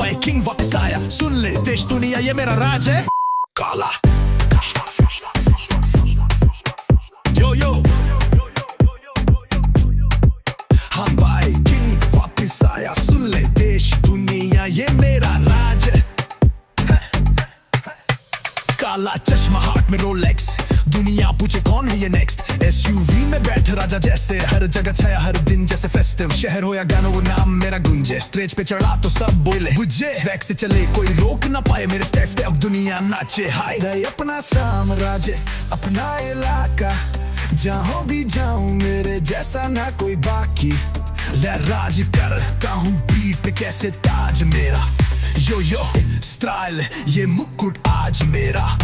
भाई किंग वापस आया, सुन ले देश दुनिया ये मेरा राज है काला। यो यो हाँ भाई किंग वापस आया, सुन ले देश दुनिया ये मेरा राज है। काला चश्मा हाथ में रोलेक्स, दुनिया पूछे कौन है ये नेक्स्ट। एसयूवी में बैठे राजा जैसे, हर जगह छाया हर दिन जैसे फेस्टिव। शहर हो या गाना वो नाम मेरा गुंजे, स्टेज पे चढ़ा तो सब बोले बुझे। स्वैग से चले कोई रोक ना पाए मेरे स्टेप पे, अब दुनिया नाचे हाय। गए अपना साम्राज्य अपना इलाका, जहाँ भी जाऊं मेरे जैसा ना कोई बाकी। ले राज करता हूँ बीट पे कैसे ताज मेरा, यो यो स्टाइल ये मुकुट आज मेरा।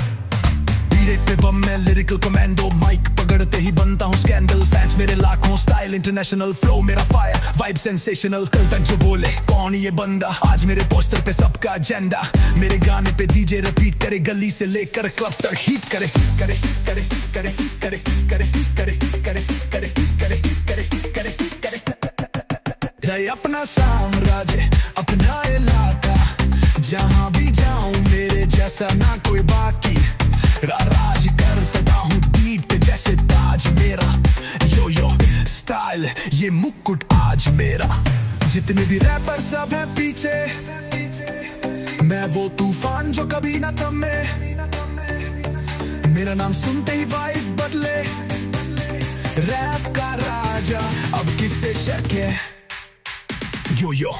बीट पे बम में लिरिकल कमांडो, माइक पकड़ते ही बनता हूँ स्कैंडल। फैंस मेरे लाखों, स्टाइल इंटरनेशनल, फ्लो मेरा फायर, वाइब सेंसेशनल। कल तक जो बोले कौन ये बंदा, आज मेरे पोस्टर पे सबका एजेंडा। मेरे गाने पे डीजे रिपीट करे, गली से लेकर क्लब तक हिट करे करे करे करे करे करे करे करे करे करे करे करे। अपना साम्राज्य अपना इलाका, जहाँ भी जाऊं मेरे जैसा ना कोई बाकी। राज करता हूँ बीट पे जैसे ताज मेरा, यो यो स्टाइल ये मुकुट आज मेरा। जितने भी रैपर सब है पीछे, मैं वो तूफान जो कभी ना थमे। मेरा नाम सुनते ही वाइब बदले, रैप का राजा अब किससे शक है, यो यो।